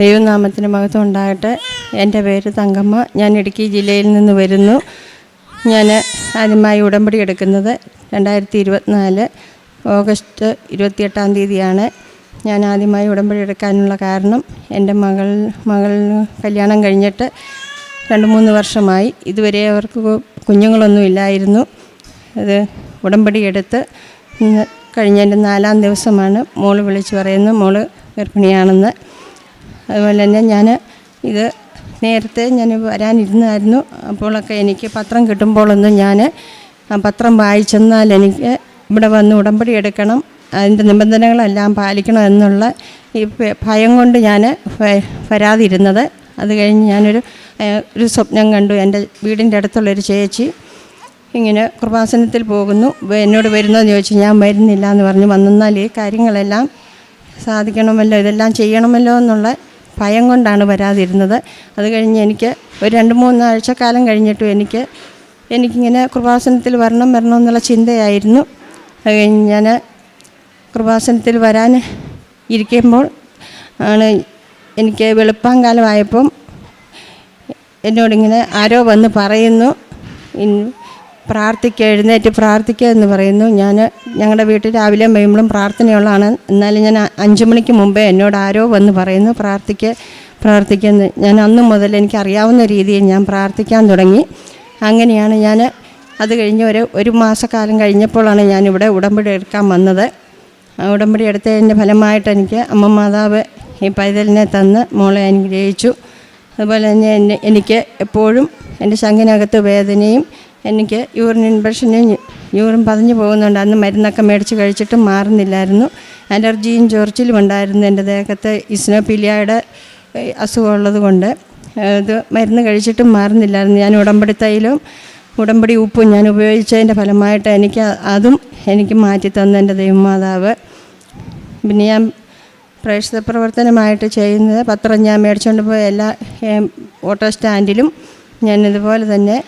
ദൈവനാമത്തിന് മഹത്വം ഉണ്ടാകട്ടെ. എൻ്റെ പേര് തങ്കമ്മ. ഞാൻ ഇടുക്കി ജില്ലയിൽ നിന്ന് വരുന്നു. ഞാൻ ആദ്യമായി ഉടമ്പടി എടുക്കുന്നത് 2024 ഓഗസ്റ്റ് 28 ഞാൻ ആദ്യമായി ഉടമ്പടി എടുക്കാനുള്ള കാരണം എൻ്റെ മകൾ കല്യാണം കഴിഞ്ഞിട്ട് 2-3 വർഷമായി. ഇതുവരെ അവർക്ക് കുഞ്ഞുങ്ങളൊന്നും ഇല്ലായിരുന്നു. അത് ഉടമ്പടി എടുത്ത് കഴിഞ്ഞതിൻ്റെ 4-ാം ദിവസമാണ് മോള് വിളിച്ച് പറയുന്നു മോള് ഗർഭിണിയാണെന്ന്. അതുപോലെ തന്നെ ഞാൻ ഇത് നേരത്തെ ഞാൻ വരാനിരുന്നായിരുന്നു. അപ്പോഴൊക്കെ എനിക്ക് പത്രം കിട്ടുമ്പോഴൊന്നും ഞാൻ ആ പത്രം വായിച്ചെന്നാൽ എനിക്ക് ഇവിടെ വന്ന് ഉടമ്പടി എടുക്കണം, അതിൻ്റെ നിബന്ധനകളെല്ലാം പാലിക്കണം എന്നുള്ള ഈ ഭയം കൊണ്ട് ഞാൻ വരാതിരുന്നത്. അത് കഴിഞ്ഞ് ഞാനൊരു സ്വപ്നം കണ്ടു. എൻ്റെ വീടിൻ്റെ അടുത്തുള്ളൊരു ചേച്ചി ഇങ്ങനെ കൃപാസനത്തിൽ പോകുന്നു, എന്നോട് വരുന്നതെന്ന് ചോദിച്ചു. ഞാൻ വരുന്നില്ല എന്ന് പറഞ്ഞു. വന്നാൽ ഈ കാര്യങ്ങളെല്ലാം സാധിക്കണമല്ലോ, ഇതെല്ലാം ചെയ്യണമല്ലോ എന്നുള്ള ഭയം കൊണ്ടാണ് വരാതിരുന്നത്. അത് കഴിഞ്ഞ് എനിക്ക് ഒരു 2-3 ആഴ്ചക്കാലം കഴിഞ്ഞിട്ടും എനിക്കിങ്ങനെ കൃപാസനത്തിൽ വരണം എന്നുള്ള ചിന്തയായിരുന്നു. അത് കഴിഞ്ഞ് ഞാൻ കൃപാസനത്തിൽ വരാൻ ഇരിക്കുമ്പോൾ ആണ് എനിക്ക് വെളുപ്പാങ്കാലമായപ്പം എന്നോടിങ്ങനെ ആരോ വന്ന് പറയുന്നു, എഴുന്നേറ്റ് പ്രാർത്ഥിക്കുക എന്ന് പറയുന്നു. ഞങ്ങളുടെ വീട്ടിൽ രാവിലെ വൈകുമ്പോഴും പ്രാർത്ഥനയുള്ളതാണ്. എന്നാലും ഞാൻ 5 മണിക്ക് മുമ്പേ എന്നോട് ആരോ വന്ന് പറയുന്നു പ്രാർത്ഥിക്കുന്നു. ഞാൻ അന്ന് മുതൽ എനിക്കറിയാവുന്ന രീതിയിൽ ഞാൻ പ്രാർത്ഥിക്കാൻ തുടങ്ങി. അങ്ങനെയാണ് ഞാൻ അത് കഴിഞ്ഞ് ഒരു മാസക്കാലം കഴിഞ്ഞപ്പോഴാണ് ഞാനിവിടെ ഉടമ്പടി എടുക്കാൻ വന്നത്. ഉടമ്പടി എടുത്തതിൻ്റെ ഫലമായിട്ട് എനിക്ക് അമ്മ മാതാവ് ഈ പൈതലിനെ തന്ന് മോളെ അനുഗ്രഹിച്ചു. അതുപോലെ തന്നെ എനിക്ക് എപ്പോഴും എൻ്റെ ശങ്കിനകത്ത് വേദനയും എനിക്ക് യൂറിൻ ഇൻഫെക്ഷനും യൂറിൻ പതഞ്ഞു പോകുന്നുണ്ട്. അന്ന് മരുന്നൊക്കെ മേടിച്ച് കഴിച്ചിട്ടും മാറുന്നില്ലായിരുന്നു. അലർജിയും ചൊറിച്ചിലും ഉണ്ടായിരുന്നു. എൻ്റെ ദേഹത്ത് ഇസ്നോഫീലിയയുടെ അസുഖമുള്ളത് കൊണ്ട് ഇത് മരുന്ന് കഴിച്ചിട്ടും മാറുന്നില്ലായിരുന്നു. ഞാൻ ഉടമ്പടി തൈലും ഉടമ്പടി ഉപ്പും ഞാൻ ഉപയോഗിച്ചതിൻ്റെ ഫലമായിട്ട് എനിക്ക് മാറ്റി തന്നു എൻ്റെ ദൈവമാതാവ്. പിന്നെ ഞാൻ പ്രേക്ഷിത പ്രവർത്തനമായിട്ട് ചെയ്യുന്നത് പത്രം ഞാൻ മേടിച്ചുകൊണ്ട് പോയ എല്ലാ ഓട്ടോ സ്റ്റാൻഡിലും ഞാൻ ഇതുപോലെ തന്നെ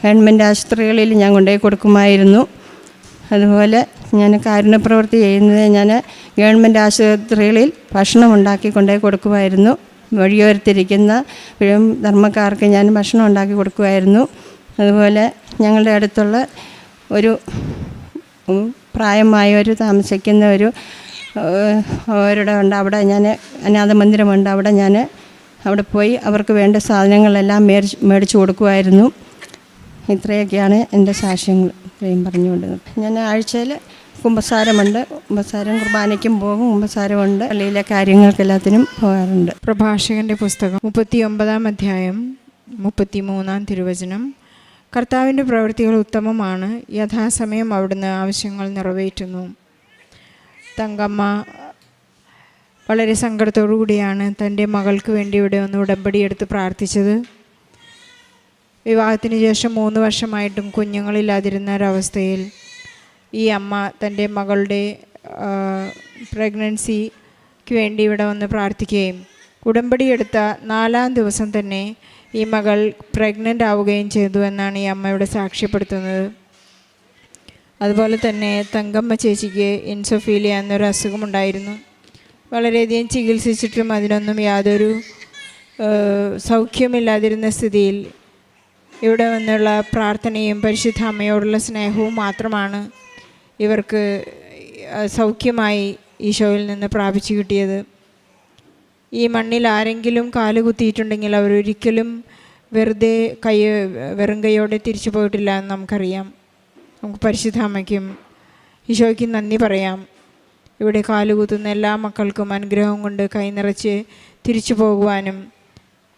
ഗവൺമെൻറ് ആശുപത്രികളിൽ ഞാൻ കൊണ്ടുപോയി കൊടുക്കുമായിരുന്നു. അതുപോലെ ഞാൻ കാരുണ്യപ്രവൃത്തി ചെയ്യുന്നത് ഞാൻ ഗവൺമെൻറ് ആശുപത്രികളിൽ ഭക്ഷണം ഉണ്ടാക്കി കൊണ്ടുപോയി കൊടുക്കുമായിരുന്നു. വഴിയോരത്തിരിക്കുന്ന ധർമ്മക്കാർക്ക് ഞാൻ ഭക്ഷണം ഉണ്ടാക്കി കൊടുക്കുമായിരുന്നു. അതുപോലെ ഞങ്ങളുടെ അടുത്തുള്ള ഒരു പ്രായമായവർ താമസിക്കുന്ന അവരുടെ ഉണ്ട്, അവിടെ ഞാൻ അനാഥ മന്ദിരമുണ്ട്, അവിടെ പോയി അവർക്ക് വേണ്ട സാധനങ്ങളെല്ലാം മേടിച്ച് കൊടുക്കുമായിരുന്നു. ഇത്രയൊക്കെയാണ് എൻ്റെ സാക്ഷ്യങ്ങൾ പറഞ്ഞുകൊണ്ട്. ഞാൻ ആഴ്ചയിൽ കുമ്പസാരമുണ്ട്, കുർബാനയ്ക്കും പോകും, കുമ്പസാരമുണ്ട്, പള്ളിയിലെ കാര്യങ്ങൾക്കെല്ലാത്തിനും പോകാറുണ്ട്. പ്രഭാഷകൻ്റെ പുസ്തകം 39-ാം അധ്യായം 33-ാം തിരുവചനം. കർത്താവിൻ്റെ പ്രവൃത്തികൾ ഉത്തമമാണ്, യഥാസമയം അവിടുന്ന് ആവശ്യങ്ങൾ നിറവേറ്റുന്നു. തങ്കമ്മ വളരെ സങ്കടത്തോടു കൂടിയാണ് തൻ്റെ മകൾക്ക് വേണ്ടി ഇവിടെ ഒന്ന് ഉടമ്പടി എടുത്ത് പ്രാർത്ഥിച്ചത്. വിവാഹത്തിന് ശേഷം 3 വർഷമായിട്ടും കുഞ്ഞുങ്ങളില്ലാതിരുന്ന ഒരവസ്ഥയിൽ ഈ അമ്മ തൻ്റെ മകളുടെ പ്രഗ്നൻസിക്ക് വേണ്ടി ഇവിടെ വന്ന് പ്രാർത്ഥിക്കുകയും ഉടമ്പടി എടുത്ത 4-ാം ദിവസം തന്നെ ഈ മകൾ പ്രഗ്നൻ്റ് ആവുകയും ചെയ്തു എന്നാണ് ഈ അമ്മയുടെ സാക്ഷ്യപ്പെടുത്തുന്നത്. അതുപോലെ തന്നെ തങ്കമ്മ ചേച്ചിക്ക് ഇൻസോഫീലിയ എന്നൊരു അസുഖമുണ്ടായിരുന്നു. വളരെയധികം ചികിത്സിച്ചിട്ടും അതിനൊന്നും യാതൊരു സൗഖ്യമില്ലാതിരുന്ന സ്ഥിതിയിൽ ഇവിടെ വന്നുള്ള പ്രാർത്ഥനയും പരിശുദ്ധ അമ്മയോടുള്ള സ്നേഹവും മാത്രമാണ് ഇവർക്ക് സൗഖ്യമായി ഈശോയിൽ നിന്ന് പ്രാപിച്ചു കിട്ടിയത്. ഈ മണ്ണിൽ ആരെങ്കിലും കാലുകുത്തിയിട്ടുണ്ടെങ്കിൽ അവരൊരിക്കലും വെറും കൈയോടെ തിരിച്ചു പോയിട്ടില്ല എന്ന് നമുക്കറിയാം. നമുക്ക് പരിശുദ്ധ അമ്മയ്ക്കും ഈശോയ്ക്കും നന്ദി പറയാം. ഇവിടെ കാലുകുത്തുന്ന എല്ലാ മക്കൾക്കും അനുഗ്രഹം കൊണ്ട് കൈനിറച്ച് തിരിച്ചു പോകുവാനും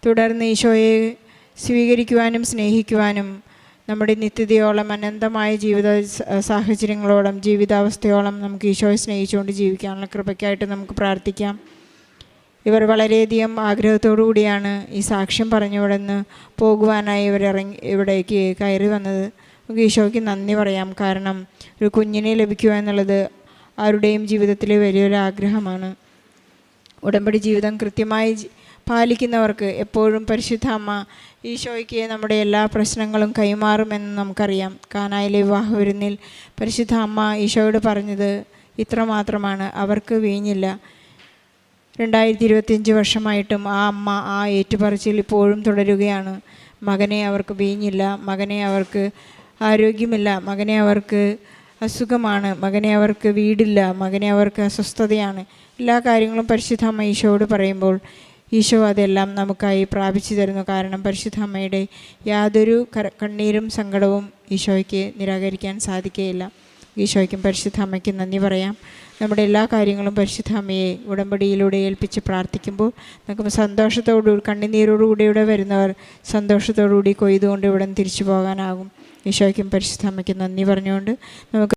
തുടർന്ന് ഈശോയെ സ്വീകരിക്കുവാനും സ്നേഹിക്കുവാനും നമ്മുടെ നിത്യതയോളം അനന്തമായ ജീവിത സാഹചര്യങ്ങളോളം ജീവിതാവസ്ഥയോളം നമുക്ക് ഈശോയെ സ്നേഹിച്ചുകൊണ്ട് ജീവിക്കാനുള്ള കൃപയ്ക്കായിട്ട് നമുക്ക് പ്രാർത്ഥിക്കാം. ഇവർ വളരെയധികം ആഗ്രഹത്തോടു കൂടിയാണ് ഈ സാക്ഷ്യം പറഞ്ഞുവിടുന്ന് പോകുവാനായി ഇവിടേക്ക് കയറി വന്നത്. നമുക്ക് ഈശോയ്ക്ക് നന്ദി പറയാം. കാരണം ഒരു കുഞ്ഞിനെ ലഭിക്കുക എന്നുള്ളത് ആരുടെയും ജീവിതത്തിലെ വലിയൊരു ആഗ്രഹമാണ്. ഉടമ്പടി ജീവിതം കൃത്യമായി പാലിക്കുന്നവർക്ക് എപ്പോഴും പരിശുദ്ധ അമ്മ ഈശോയ്ക്ക് നമ്മുടെ എല്ലാ പ്രശ്നങ്ങളും കൈമാറുമെന്ന് നമുക്കറിയാം. കാനായിലെ വിവാഹ വിരുന്നിൽ പരിശുദ്ധ അമ്മ ഈശോയോട് പറഞ്ഞത് ഇത്രമാത്രമാണ്: അവർക്ക് വീഞ്ഞില്ല, 2025 വർഷമായിട്ടും ആ അമ്മ ആ ഏറ്റുപറച്ചിൽ ഇപ്പോഴും തുടരുകയാണ്. മകനെ അവർക്ക് വീഞ്ഞില്ല, മകനെ അവർക്ക് ആരോഗ്യമില്ല, മകനെ അവർക്ക് അസുഖമാണ്, മകനെ അവർക്ക് വീടില്ല, മകനെ അവർക്ക് അസ്വസ്ഥതയാണ്. എല്ലാ കാര്യങ്ങളും പരിശുദ്ധ അമ്മ ഈശോയോട് പറയുമ്പോൾ ഈശോ അതെല്ലാം നമുക്കായി പ്രാപിച്ചു തരുന്നു. കാരണം പരിശുദ്ധ അമ്മയുടെ യാതൊരു കണ്ണീരും സങ്കടവും ഈശോയ്ക്ക് നിരാകരിക്കാൻ സാധിക്കുകയില്ല. ഈശോയ്ക്കും പരിശുദ്ധ അമ്മയ്ക്കും നന്ദി പറയാം. നമ്മുടെ എല്ലാ കാര്യങ്ങളും പരിശുദ്ധ അമ്മയെ ഉടമ്പടിയിലൂടെ ഏൽപ്പിച്ച് പ്രാർത്ഥിക്കുമ്പോൾ നമുക്ക് സന്തോഷത്തോടുകൂടി, കണ്ണുനീരോടുകൂടി ഇവിടെ വരുന്നവർ സന്തോഷത്തോടുകൂടി കൊയ്തുകൊണ്ട് ഇവിടെ തിരിച്ചു പോകാനാകും. ഈശോയ്ക്കും പരിശുദ്ധ അമ്മയ്ക്കും നന്ദി പറഞ്ഞുകൊണ്ട് നമുക്ക്